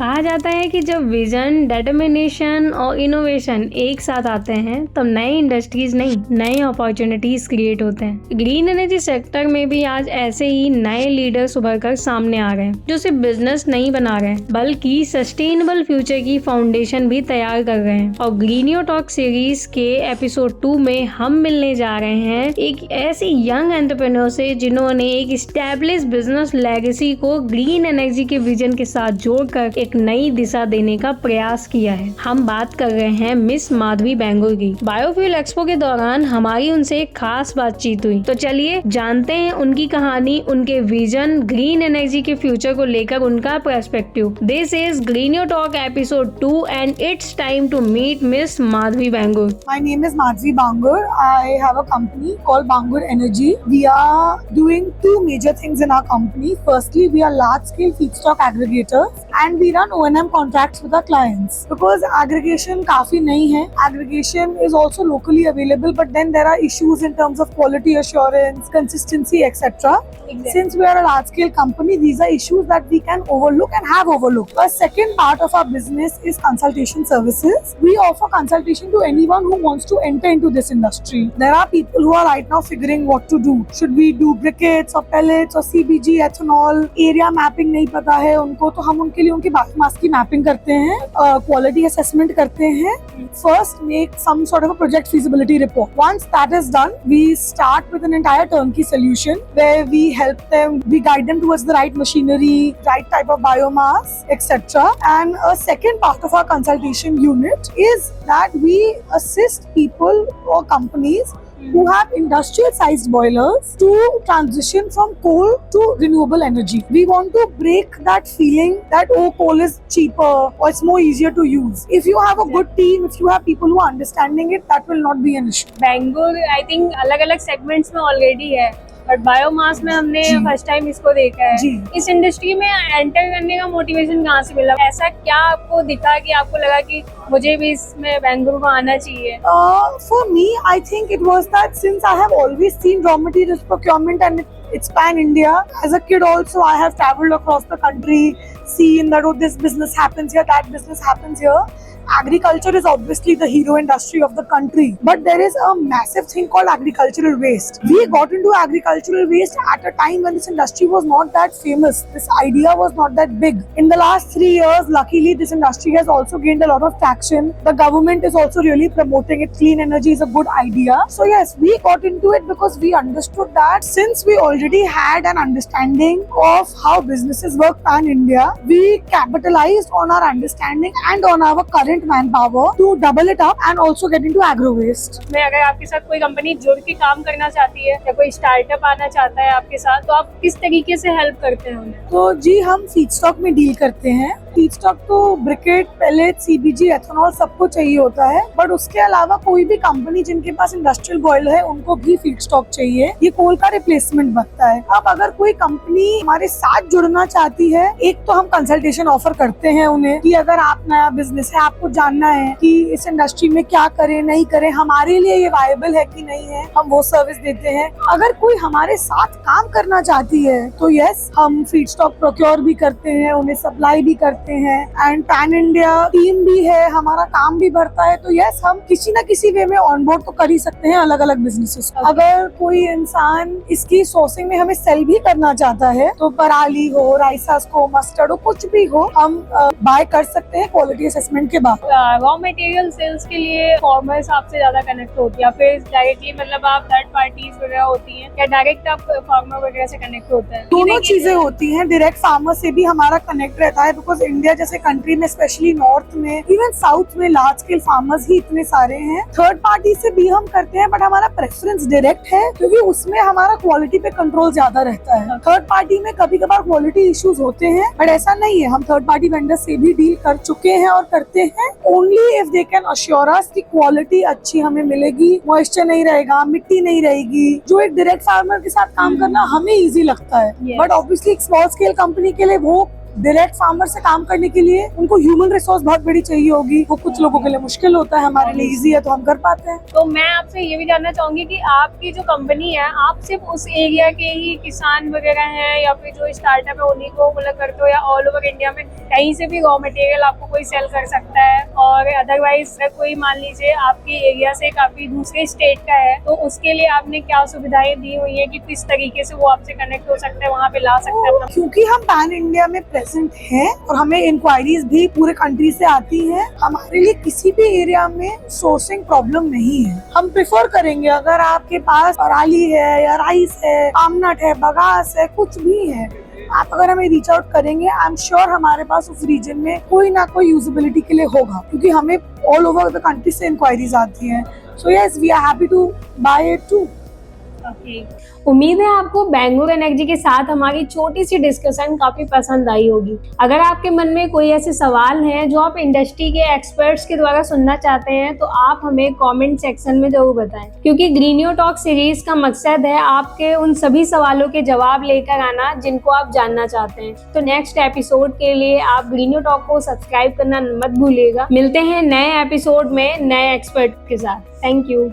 कहा जाता है कि जब विजन, डिटर्मिनेशन और इनोवेशन एक साथ आते हैं तब नई इंडस्ट्रीज नहीं, नए अपॉर्चुनिटीज क्रिएट होते हैं। ग्रीन एनर्जी सेक्टर में भी आज ऐसे ही नए लीडर्स उभर कर सामने आ रहे हैं जो सिर्फ बिजनेस नहीं बना रहे हैं बल्कि सस्टेनेबल फ्यूचर की फाउंडेशन भी तैयार कर रहे हैं। और ग्रीनियो टॉक सीरीज के एपिसोड 2 में हम मिलने जा रहे हैं एक ऐसी यंग एंटरप्रेन्योर से जिन्होंने एक एस्टैब्लिश बिजनेस लेगेसी को ग्रीन एनर्जी के विजन के साथ जोड़कर एक नई दिशा देने का प्रयास किया है। हम बात कर रहे हैं मिस माधवी बेंगुर की। बायोफ्यूल एक्सपो के दौरान हमारी उनसे एक खास बातचीत हुई, तो चलिए जानते हैं उनकी कहानी, उनके विजन, ग्रीन एनर्जी के फ्यूचर को लेकर उनका perspective. This is Greenio talk episode 2 and it's time to meet Miss Madhvi Bangur. My name is Madhvi Bangur. I have a company called Bangur Energy. We are doing two major things in our company. Firstly, we are large-scale feedstock aggregators and we run O&M contracts with our clients. Because aggregation काफी नहीं है. Aggregation is also locally available, but then there are issues in terms of quality assurance, consistency, etc. Exactly. Since we are a large-scale company, these are issues that we can overlook and have overlooked. The second part of our business is consultation services. We offer consultation to anyone who wants to enter into this industry. There are people who are right now figuring what to do. Should we do briquettes or pellets or CBG, ethanol? Area mapping नहीं पता है उनको, तो हम उनके लिए उनकी biomass की मैपिंग करते हैं, quality assessment करते हैं. First, make some sort of a project feasibility report. Once that is done, we start with an entire turnkey solution where we help them, we guide them towards the right machinery, right type of biomass, etc. And a second part of our consultation unit is that we assist people or companies who have industrial sized boilers to transition from coal to renewable energy. We want to break that feeling that coal is cheaper or it's more easier to use. If you have a good team, if you have people who are understanding it, that will not be an issue. Bangur I think अलग-अलग segments में already है, but biomass में हमने first time इसको देखा है। इस industry में एंटर करने का मोटिवेशन कहाँ से मिला? ऐसा क्या आपको दिखा कि आपको लगा कि मुझे भी इसमें बेंगलुरु को आना चाहिए? For me, I think it was that since I have always seen raw materials procurement and it's pan-India. As a kid also, I have traveled across the country, seen that this business happens here, that business happens here. Agriculture is obviously the hero industry of the country, but there is a massive thing called agricultural waste. We got into agricultural waste at a time when this industry was not that famous. This idea was not that big. In the last 3 years, luckily, this industry has also gained a lot of traction. The government is also really promoting it. Clean energy is a good idea. So yes, we got into it because we understood that since we already had an understanding of how businesses work pan-India, we capitalized on our understanding and on our current manpower to double it up and also get into agro waste. मैं अगर आपके साथ कोई company जुड़ के काम करना चाहती है या कोई स्टार्टअप आना चाहता है आपके साथ, तो आप किस तरीके से हेल्प करते हैं उन्हें? तो जी हम फीडस्टॉक में डील करते हैं। फीडस्टॉक तो ब्रिकेट, पेलेट, सीबीजी, एथेनॉल सबको चाहिए होता है, बट उसके अलावा कोई भी कंपनी जिनके पास इंडस्ट्रियल बॉयलर है उनको भी फीडस्टॉक चाहिए। ये कोल का रिप्लेसमेंट बनता है। अब अगर कोई कंपनी हमारे साथ जुड़ना चाहती है, एक तो हम कंसल्टेशन ऑफर करते हैं उन्हें कि अगर आप नया बिजनेस है, आपको जानना है कि इस इंडस्ट्री में क्या करें नहीं करें, हमारे लिए ये वायबल है कि नहीं है, हम वो सर्विस देते हैं। अगर कोई हमारे साथ काम करना चाहती है तो यस, हम फीडस्टॉक प्रोक्योर भी करते हैं, उन्हें सप्लाई भी करते हैं एंड पैन इंडिया टीम भी है, हमारा काम भी बढ़ता है। तो यस, हम किसी न किसी वे में ऑनबोर्ड तो कर ही सकते हैं अलग अलग बिजनेसेस। अगर कोई इंसान इसकी सोर्सिंग में हमें सेल भी करना चाहता है तो पराली हो, राइसास को, मस्टर्ड हो, कुछ भी हो, हम बाय कर सकते हैं क्वालिटी असेसमेंट के बाद। रॉ मटेरियल सेल्स के लिए फार्मर्स आपसे ज्यादा कनेक्ट होती है या फिर डायरेक्टली, मतलब आप थर्ड पार्टीज वगैरह होती हैं या डायरेक्ट आप फार्मर वगैरह से कनेक्ट होते हैं? दोनों चीजें होती हैं। डायरेक्ट फार्मर से भी हमारा कनेक्ट रहता है बिकॉज इंडिया जैसे कंट्री में, स्पेशली नॉर्थ में, इवन साउथ में लार्ज स्केल फार्मर्स ही इतने सारे हैं। थर्ड पार्टी से भी हम करते हैं, बट हमारा प्रेफरेंस डायरेक्ट है क्योंकि उसमें हमारा क्वालिटी पे कंट्रोल ज्यादा रहता है। थर्ड पार्टी में कभी कभार क्वालिटी इश्यूज होते हैं, बट ऐसा नहीं है। हम थर्ड पार्टी वेंडर से भी डील कर चुके हैं और करते हैं। Only if they can assure us कि क्वालिटी अच्छी हमें मिलेगी, मॉइस्चर नहीं रहेगा, मिट्टी नहीं रहेगी, जो एक डायरेक्ट फार्मर के साथ काम करना हमें इजी लगता है। बट ऑब्वियसली एक स्मॉल स्केल कंपनी के लिए वो डायरेक्ट फार्मर से काम करने के लिए उनको ह्यूमन रिसोर्स बहुत बड़ी चाहिए होगी, वो कुछ लोगों के लिए मुश्किल होता है, हमारे लिए इजी है तो हम कर पाते हैं। तो मैं आपसे ये भी जानना चाहूंगी कि आपकी जो कंपनी है, आप सिर्फ उस एरिया के ही किसान वगैरह हैं या फिर जो स्टार्टअप है उन्हीं को मतलब करते हो, या ऑल ओवर इंडिया में कहीं से भी रॉ मटेरियल आपको कोई सेल कर सकता है? और अदरवाइज अगर कोई मान लीजिए आपके एरिया से काफी दूसरे स्टेट का है तो उसके लिए आपने क्या सुविधाएं दी हुई है कि किस तरीके से वो आपसे कनेक्ट हो सकता है, वहाँ पे ला सकता है अपना? क्योंकि हम पैन इंडिया में प्रेजेंट हैं और हमें इंक्वायरीज भी पूरे कंट्री से आती हैं, हमारे लिए किसी भी एरिया में सोर्सिंग प्रॉब्लम नहीं है। हम प्रेफर करेंगे अगर आपके पास पराली है या राइस है, आमनट है, बगास है, कुछ भी है, आप अगर हमें रीच आउट करेंगे, आई एम श्योर हमारे पास उस रीजन में कोई ना कोई यूजेबिलिटी के लिए होगा, क्योंकि हमें ऑल ओवर द कंट्री से इंक्वायरीज आती हैं। So yes, we are happy to buy it too. उम्मीद है आपको बैंगलोर एनर्जी के साथ हमारी छोटी सी डिस्कशन काफी पसंद आई होगी। अगर आपके मन में कोई ऐसे सवाल हैं जो आप इंडस्ट्री के एक्सपर्ट्स के द्वारा सुनना चाहते हैं तो आप हमें कमेंट सेक्शन में जरूर बताएं, क्योंकि ग्रीनियो टॉक सीरीज का मकसद है आपके उन सभी सवालों के जवाब लेकर आना जिनको आप जानना चाहते हैं। तो नेक्स्ट एपिसोड के लिए आप ग्रीनियो टॉक को सब्सक्राइब करना मत भूलिएगा। मिलते हैं नए एपिसोड में नए एक्सपर्ट के साथ। Thank you.